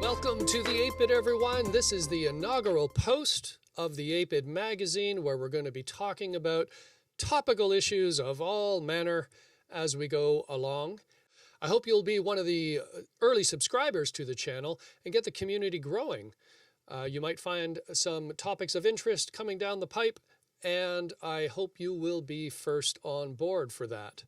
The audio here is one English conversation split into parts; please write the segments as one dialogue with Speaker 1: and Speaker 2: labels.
Speaker 1: Welcome to the Apeid, everyone. This is the inaugural post of the Apeid magazine, where we're going to be talking about topical issues of all manner as we go along. I hope you'll be one of the early subscribers to the channel and get the community growing. You might find some topics of interest coming down the pipe, and I hope you will be first on board for that.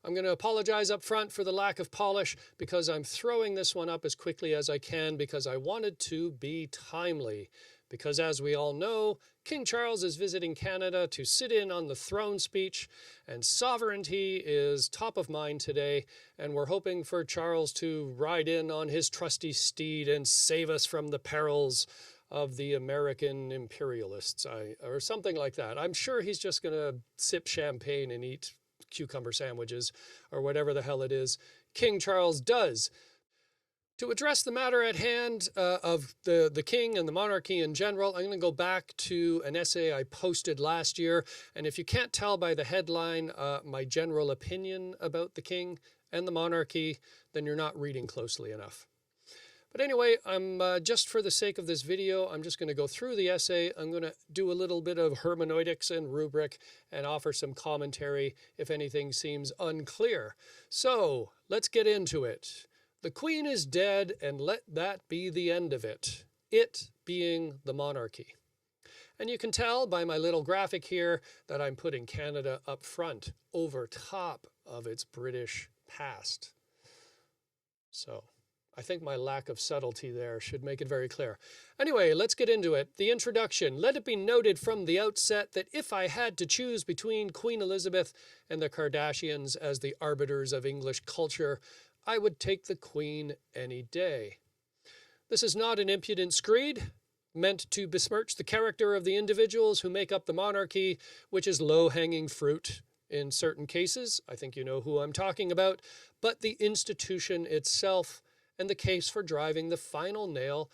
Speaker 1: I'm going to apologize up front for the lack of polish because I'm throwing this one up as quickly as I can because I wanted to be timely. Because as we all know, King Charles is visiting Canada to sit in on the throne speech, and sovereignty is top of mind today, and we're hoping for Charles to ride in on his trusty steed and save us from the perils of the American imperialists, or something like that. I'm sure he's just going to sip champagne and eat cucumber sandwiches, or whatever the hell it is King Charles does. To address the matter at hand of the king and the monarchy in general, I'm going to go back to an essay I posted last year. And if you can't tell by the headline my general opinion about the king and the monarchy, then you're not reading closely enough. But anyway, I'm just for the sake of this video, I'm just going to go through the essay. I'm going to do a little bit of hermeneutics and rubric and offer some commentary if anything seems unclear. So let's get into it. The Queen is dead, and let that be the end of it. It being the monarchy. And you can tell by my little graphic here that I'm putting Canada up front, over top of its British past. So I think my lack of subtlety there should make it very clear. Anyway, let's get into it. The introduction. Let it be noted from the outset that if I had to choose between Queen Elizabeth and the Kardashians as the arbiters of English culture, I would take the Queen any day. This is not an impudent screed meant to besmirch the character of the individuals who make up the monarchy, which is low-hanging fruit in certain cases. I think you know who I'm talking about. But the institution itself, and the case for driving the final nail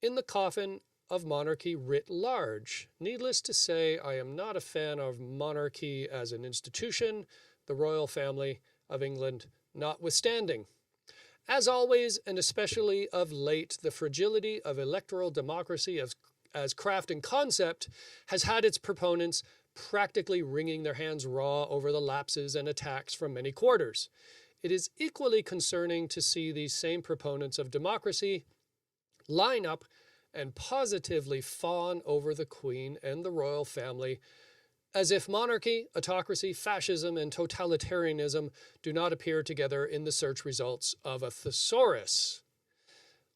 Speaker 1: in the coffin of monarchy writ large. Needless to say, I am not a fan of monarchy as an institution, the royal family of England notwithstanding. As always, and especially of late, the fragility of electoral democracy as craft and concept has had its proponents practically wringing their hands raw over the lapses and attacks from many quarters. It is equally concerning to see these same proponents of democracy line up and positively fawn over the Queen and the royal family, as if monarchy, autocracy, fascism, and totalitarianism do not appear together in the search results of a thesaurus.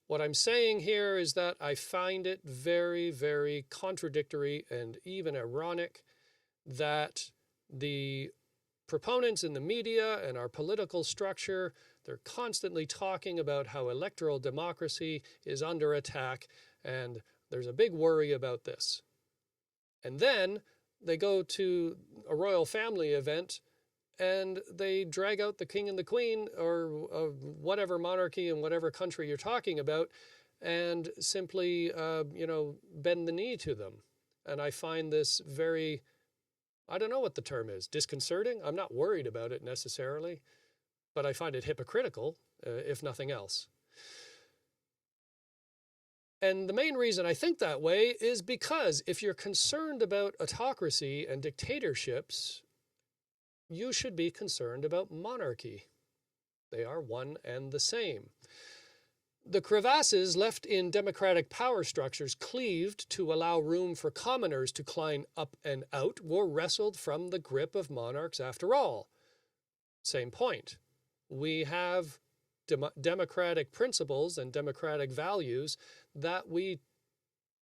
Speaker 1: What I'm saying here is that I find it very, very contradictory and even ironic that the proponents in the media and our political structure, they're constantly talking about how electoral democracy is under attack, and there's a big worry about this. And then they go to a royal family event and they drag out the king and the queen, or whatever monarchy in whatever country you're talking about, and simply, bend the knee to them. And I find this very, I don't know what the term is, disconcerting. I'm not worried about it necessarily, but I find it hypocritical, if nothing else. And the main reason I think that way is because if you're concerned about autocracy and dictatorships, you should be concerned about monarchy. They are one and the same. The crevasses left in democratic power structures cleaved to allow room for commoners to climb up and out were wrestled from the grip of monarchs after all. Same point. We have democratic principles and democratic values that we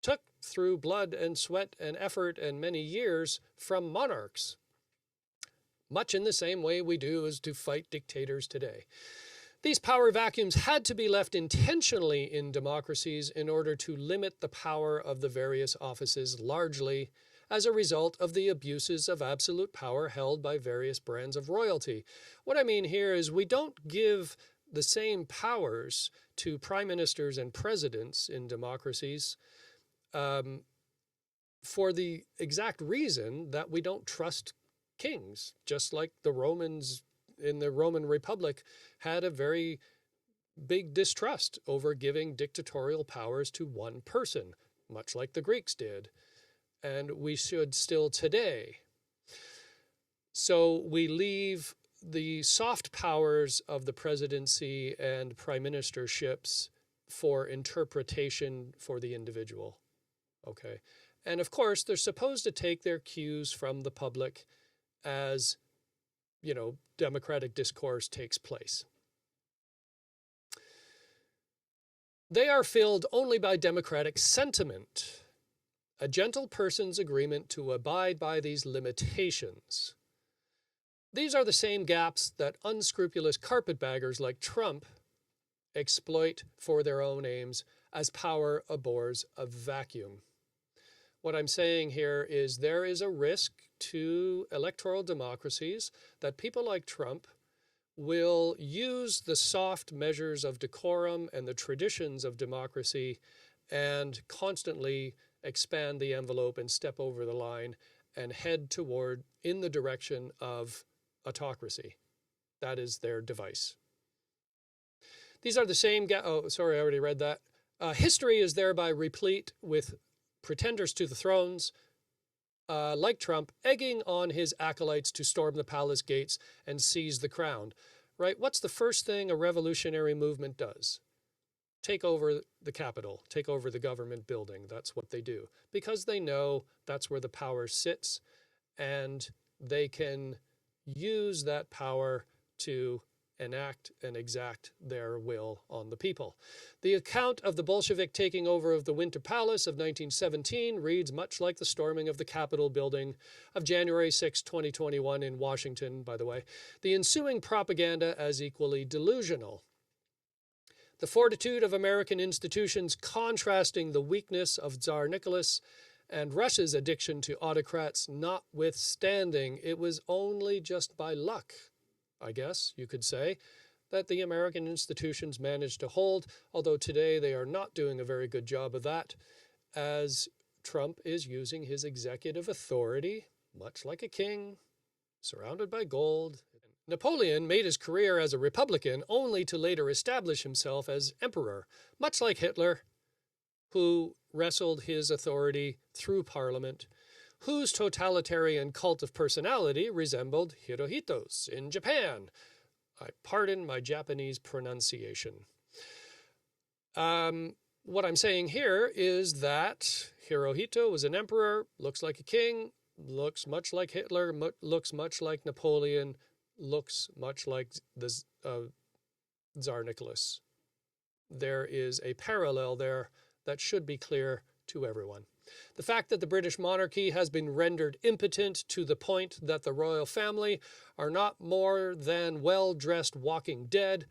Speaker 1: took through blood and sweat and effort and many years from monarchs, much in the same way we do as to fight dictators today. These power vacuums had to be left intentionally in democracies in order to limit the power of the various offices, largely as a result of the abuses of absolute power held by various brands of royalty. What I mean here is we don't give the same powers to prime ministers and presidents in democracies for the exact reason that we don't trust kings, just like the Romans in the Roman Republic had a very big distrust over giving dictatorial powers to one person, much like the Greeks did. And we should still today. So we leave the soft powers of the presidency and prime ministerships for interpretation for the individual. Okay. And of course, they're supposed to take their cues from the public as, democratic discourse takes place. They are filled only by democratic sentiment, a gentle person's agreement to abide by these limitations. These are the same gaps that unscrupulous carpetbaggers like Trump exploit for their own aims as power abhors a vacuum. What I'm saying here is there is a risk to electoral democracies that people like Trump will use the soft measures of decorum and the traditions of democracy and constantly expand the envelope and step over the line and head toward in the direction of autocracy. That is their device. These are the same, I already read that. History is thereby replete with pretenders to the thrones, like Trump, egging on his acolytes to storm the palace gates and seize the crown. Right? What's the first thing a revolutionary movement does? Take over the Capitol, take over the government building. That's what they do. Because they know that's where the power sits, and they can use that power to enact and exact their will on the people. The account of the Bolshevik taking over of the Winter Palace of 1917 reads much like the storming of the Capitol building of January 6, 2021 in Washington, by the way. The ensuing propaganda as equally delusional. The fortitude of American institutions contrasting the weakness of Tsar Nicholas and Russia's addiction to autocrats notwithstanding, it was only just by luck, I guess you could say, that the American institutions managed to hold, although today they are not doing a very good job of that, as Trump is using his executive authority, much like a king, surrounded by gold. Napoleon made his career as a Republican only to later establish himself as emperor, much like Hitler, who wrestled his authority through Parliament, whose totalitarian cult of personality resembled Hirohito's in Japan. I pardon my Japanese pronunciation. What I'm saying here is that Hirohito was an emperor, looks like a king, looks much like Hitler, looks much like Napoleon, looks much like the Tsar Nicholas. There is a parallel there that should be clear to everyone. The fact that the British monarchy has been rendered impotent to the point that the royal family are not more than well-dressed walking dead,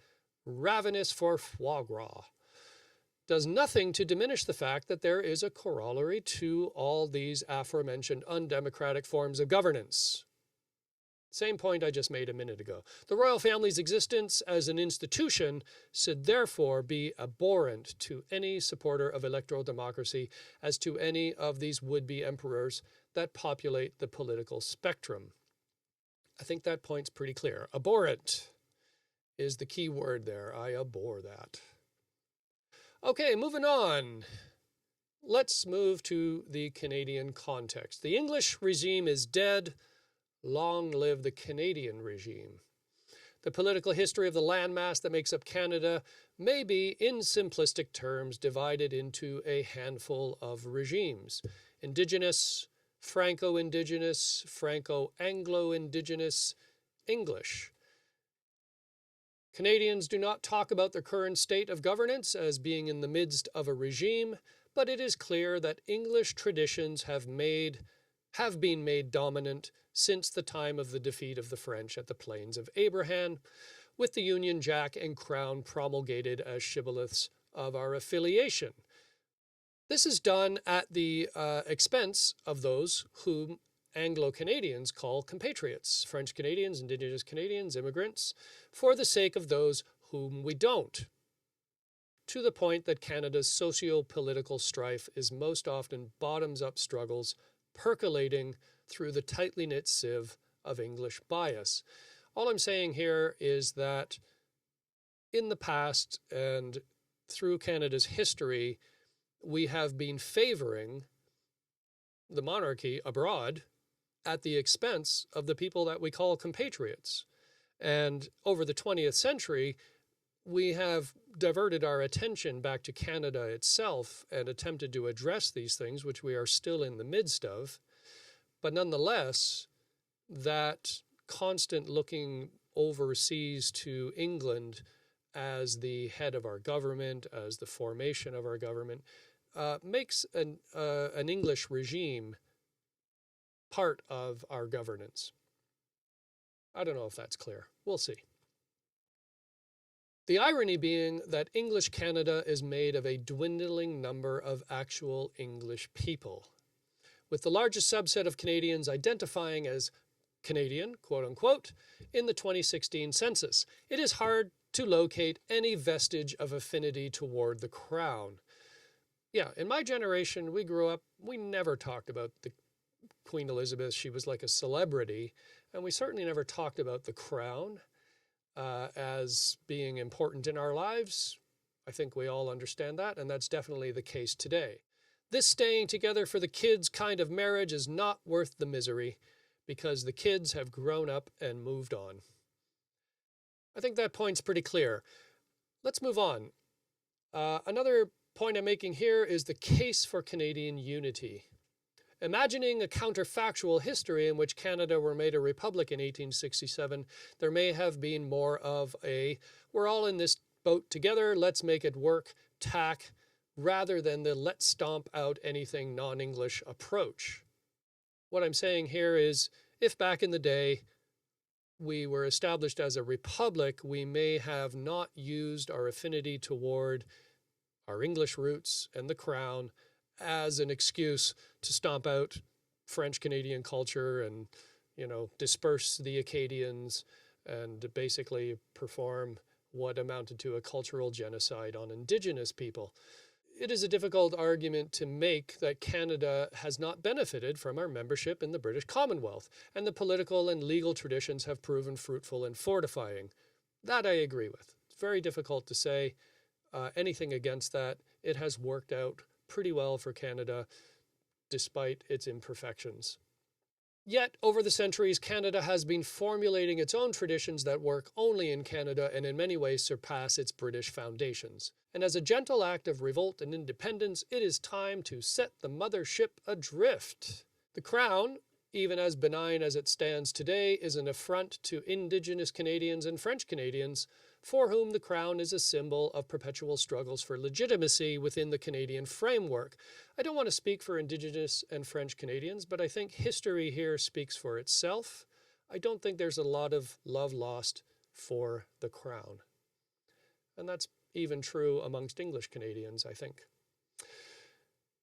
Speaker 1: ravenous for foie gras, does nothing to diminish the fact that there is a corollary to all these aforementioned undemocratic forms of governance. Same point I just made a minute ago. The royal family's existence as an institution should therefore be abhorrent to any supporter of electoral democracy as to any of these would-be emperors that populate the political spectrum. I think that point's pretty clear. Abhorrent is the key word there. I abhor that. Okay, moving on. Let's move to the Canadian context. The English regime is dead. Long live the Canadian regime. The political history of the landmass that makes up Canada may be, in simplistic terms, divided into a handful of regimes. Indigenous, Franco-Indigenous, Franco-Anglo-Indigenous, English. Canadians do not talk about their current state of governance as being in the midst of a regime, but it is clear that English traditions have been made dominant since the time of the defeat of the French at the Plains of Abraham, with the Union Jack and Crown promulgated as shibboleths of our affiliation. This is done at the expense of those whom Anglo-Canadians call compatriots, French Canadians, Indigenous Canadians, immigrants, for the sake of those whom we don't, to the point that Canada's socio-political strife is most often bottoms-up struggles percolating through the tightly knit sieve of English bias. All I'm saying here is that in the past and through Canada's history, we have been favoring the monarchy abroad at the expense of the people that we call compatriots. And over the 20th century, we have diverted our attention back to Canada itself and attempted to address these things, which we are still in the midst of. But nonetheless, that constant looking overseas to England as the head of our government, as the formation of our government, makes an English regime part of our governance. I don't know if that's clear. We'll see. The irony being that English Canada is made of a dwindling number of actual English people, with the largest subset of Canadians identifying as Canadian, quote unquote, in the 2016 census. It is hard to locate any vestige of affinity toward the Crown. Yeah, in my generation, we grew up, we never talked about the Queen Elizabeth. She was like a celebrity, and we certainly never talked about the Crown as being important in our lives. I think we all understand that, and that's definitely the case today. This staying together for the kids kind of marriage is not worth the misery because the kids have grown up and moved on. I think that point's pretty clear. Let's move on. Another point I'm making here is the case for Canadian unity. Imagining a counterfactual history in which Canada were made a republic in 1867, there may have been more of a, we're all in this boat together, let's make it work, tack, rather than the let's stomp out anything non-English approach. What I'm saying here is, if back in the day we were established as a republic, we may have not used our affinity toward our English roots and the Crown as an excuse to stomp out French-Canadian culture and, disperse the Acadians and basically perform what amounted to a cultural genocide on Indigenous people. It is a difficult argument to make that Canada has not benefited from our membership in the British Commonwealth, and the political and legal traditions have proven fruitful and fortifying. That I agree with. It's very difficult to say anything against that. It has worked out pretty well for Canada, despite its imperfections. Yet, over the centuries, Canada has been formulating its own traditions that work only in Canada and in many ways surpass its British foundations. And as a gentle act of revolt and independence, it is time to set the mothership adrift. The Crown, even as benign as it stands today, is an affront to Indigenous Canadians and French Canadians, for whom the Crown is a symbol of perpetual struggles for legitimacy within the Canadian framework. I don't want to speak for Indigenous and French Canadians, but I think history here speaks for itself. I don't think there's a lot of love lost for the Crown. And that's even true amongst English Canadians, I think.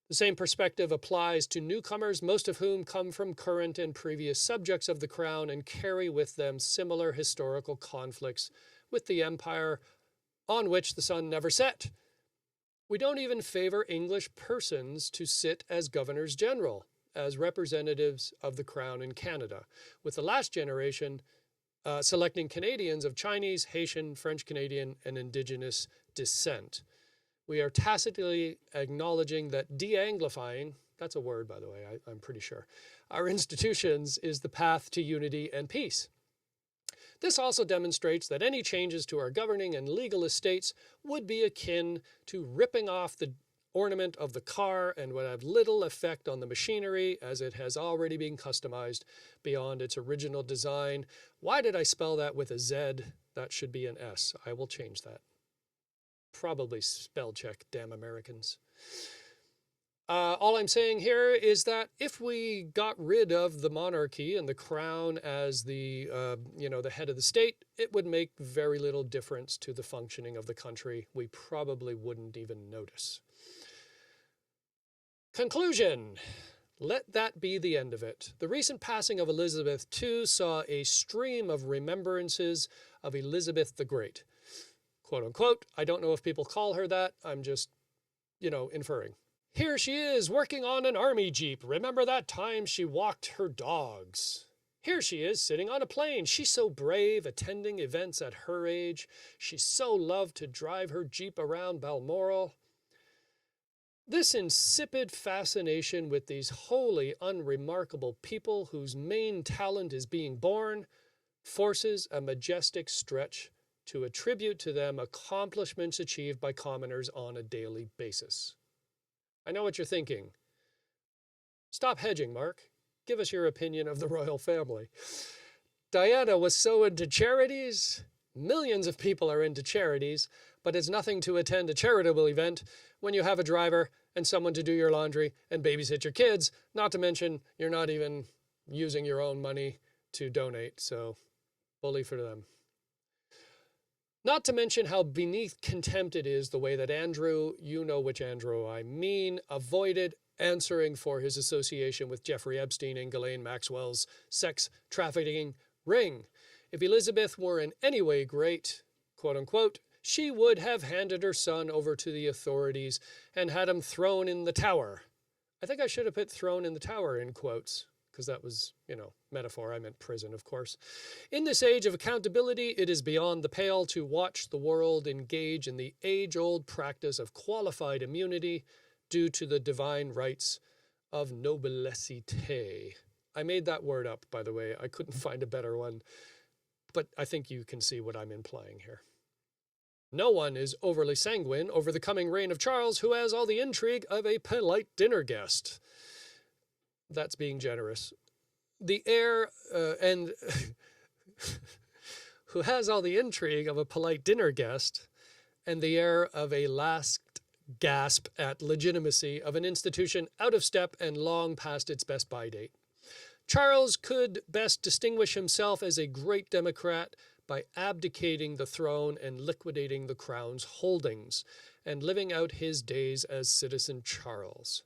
Speaker 1: The same perspective applies to newcomers, most of whom come from current and previous subjects of the Crown and carry with them similar historical conflicts with the empire on which the sun never set. We don't even favor English persons to sit as governors general, as representatives of the Crown in Canada, with the last generation selecting Canadians of Chinese, Haitian, French Canadian, and Indigenous descent. We are tacitly acknowledging that de-anglifying, that's a word, by the way, I'm pretty sure, our institutions is the path to unity and peace. This also demonstrates that any changes to our governing and legal estates would be akin to ripping off the ornament of the car and would have little effect on the machinery as it has already been customized beyond its original design. Why did I spell that with a Z? That should be an S. I will change that. Probably spell check, damn Americans. All I'm saying here is that if we got rid of the monarchy and the Crown as the head of the state, it would make very little difference to the functioning of the country. We probably wouldn't even notice. Conclusion. Let that be the end of it. The recent passing of Elizabeth II saw a stream of remembrances of Elizabeth the Great. Quote unquote. I don't know if people call her that. I'm just, inferring. Here she is working on an army jeep. Remember that time she walked her dogs? Here she is sitting on a plane. She's so brave, attending events at her age. She so loved to drive her Jeep around Balmoral. This insipid fascination with these wholly unremarkable people whose main talent is being born forces a majestic stretch to attribute to them accomplishments achieved by commoners on a daily basis. I know what you're thinking. Stop hedging, Mark. Give us your opinion of the royal family. Diana was so into charities. Millions of people are into charities, but it's nothing to attend a charitable event when you have a driver and someone to do your laundry and babysit your kids, not to mention you're not even using your own money to donate, so bully for them. Not to mention how beneath contempt it is the way that Andrew, you know which Andrew I mean, avoided answering for his association with Jeffrey Epstein and Ghislaine Maxwell's sex trafficking ring. If Elizabeth were in any way great, quote unquote, she would have handed her son over to the authorities and had him thrown in the tower. I think I should have put thrown in the tower in quotes, because that was, metaphor. I meant prison, of course. In this age of accountability, it is beyond the pale to watch the world engage in the age-old practice of qualified immunity due to the divine rights of noblesse. I made that word up, by the way. I couldn't find a better one, but I think you can see what I'm implying here. No one is overly sanguine over the coming reign of Charles, who has all the intrigue of a polite dinner guest. That's being generous. The heir who has all the intrigue of a polite dinner guest and the air of a last gasp at legitimacy of an institution out of step and long past its best-by date. Charles could best distinguish himself as a great Democrat by abdicating the throne and liquidating the crown's holdings and living out his days as Citizen Charles.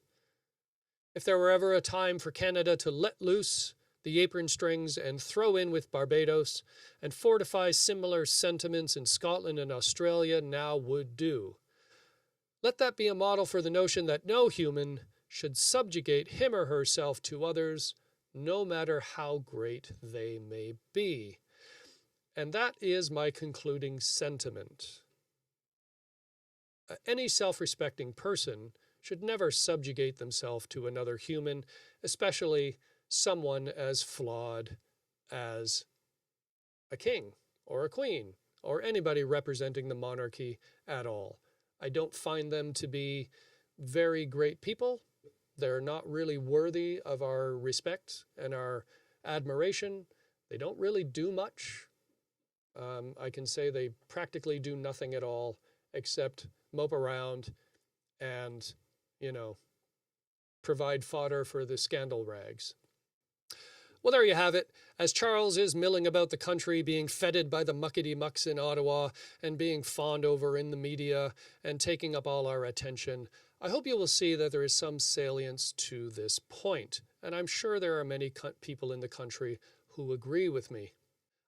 Speaker 1: If there were ever a time for Canada to let loose the apron strings and throw in with Barbados and fortify similar sentiments in Scotland and Australia, now would do. Let that be a model for the notion that no human should subjugate him or herself to others, no matter how great they may be. And that is my concluding sentiment. Any self-respecting person should never subjugate themselves to another human, especially someone as flawed as a king or a queen or anybody representing the monarchy at all. I don't find them to be very great people. They're not really worthy of our respect and our admiration. They don't really do much. I can say they practically do nothing at all except mope around and, provide fodder for the scandal rags. Well, there you have it. As Charles is milling about the country, being feted by the muckety-mucks in Ottawa and being fawned over in the media and taking up all our attention, I hope you will see that there is some salience to this point. And I'm sure there are many people in the country who agree with me.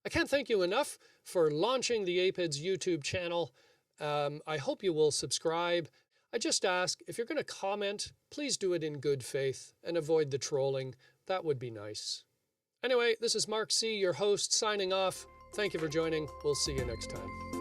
Speaker 1: I can't thank you enough for launching the Apeid's YouTube channel. I hope you will subscribe. I just ask, if you're going to comment, please do it in good faith and avoid the trolling. That would be nice. Anyway, this is Mark C., your host, signing off. Thank you for joining. We'll see you next time.